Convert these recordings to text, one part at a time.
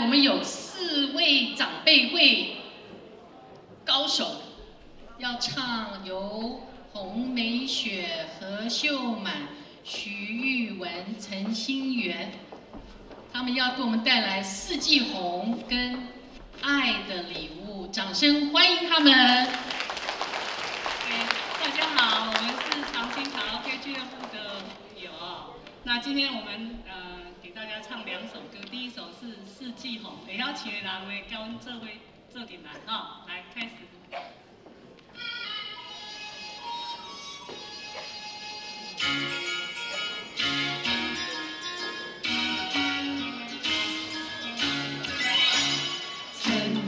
们有4位长辈会高手，要唱由洪美雪、何秀满、徐玉文、陈心媛，他们要给我们带来《四季红》跟《爱的礼物》，掌声欢迎他们！大家好，我们是长青卡拉 OK 俱乐部的友。那今天我们给大家唱2首歌，第一首是《四季红》，会晓唱的人会跟阮做伙做阵来哈，来开始。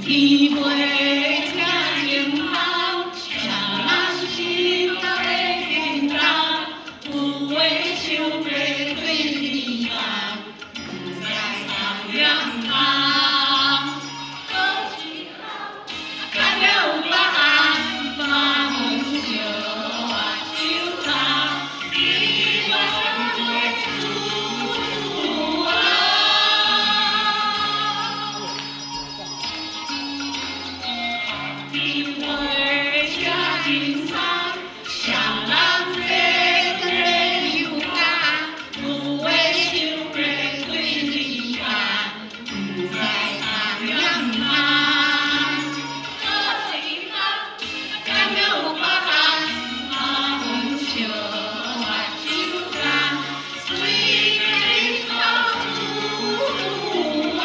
天花正晴空，双人心头的叮当，有话想要对你讲，不知通两行。好时候，干了有别项，把阮相挽手掌，你我相会处啊。 天花正晴空，双人做对牛郎，有话想要对你讲，不知通两行。好时候，干了有别项，把阮相挽手掌，水边头处啊。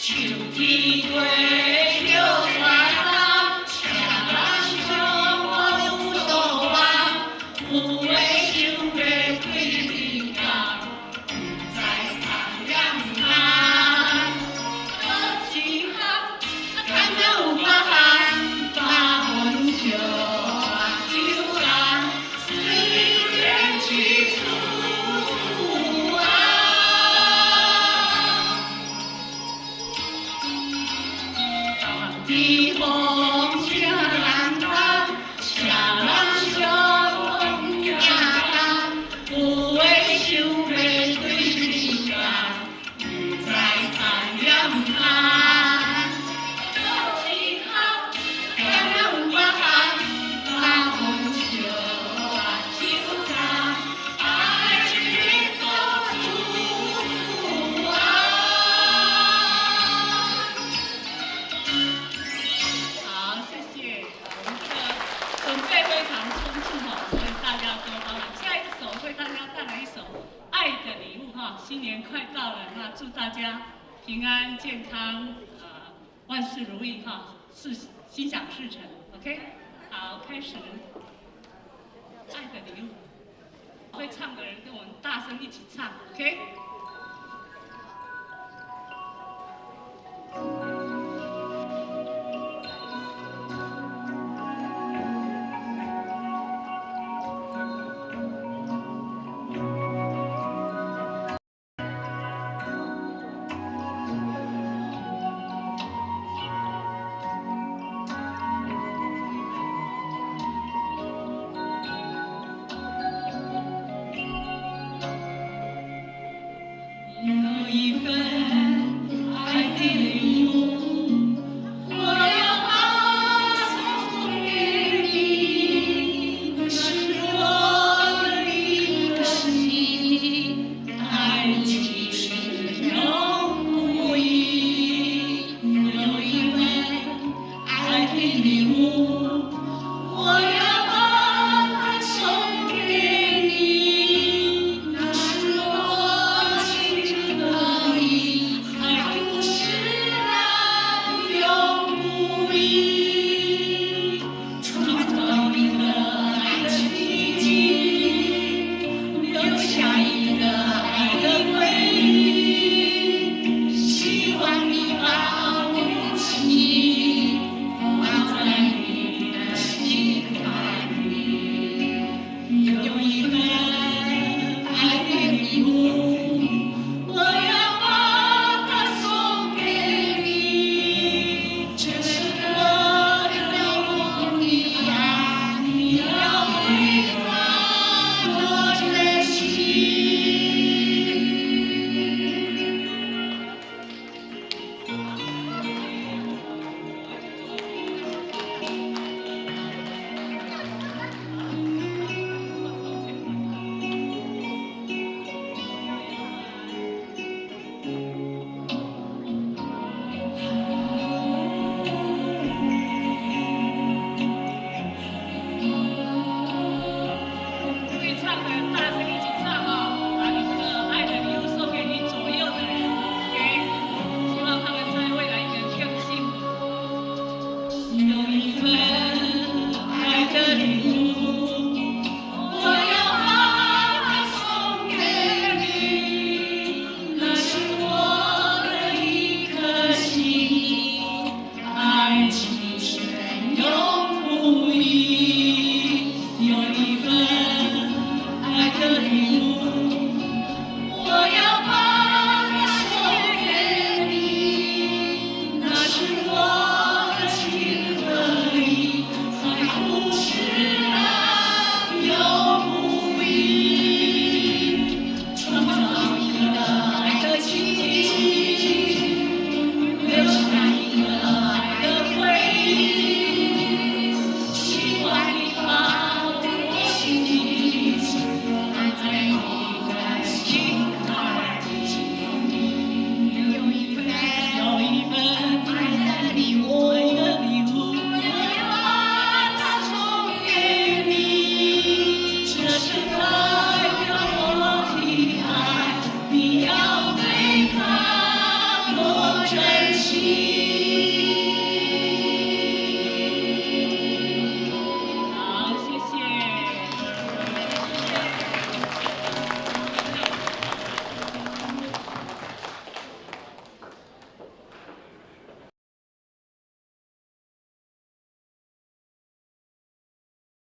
天花叫花香，双人相望有所望，有话想要对你讲，不知通两行。好时候，干了有别项，把阮相挽手掌，水边去处啊。 天风正人谈，双人相逢也谈，有话想要对你讲，不知通两行。好时候，干了有别项，把阮相挽手掌，爱情到处啊。 好，谢谢。我们这个准备非常充足哈，所以大家多包涵。下一首为大家带来一首《爱的礼物》哈，新年快到了，那祝大家平安健康，万事如意哈，心想事成。OK， 好，开始。《爱的礼物》，会唱的人跟我们大声一起唱。OK。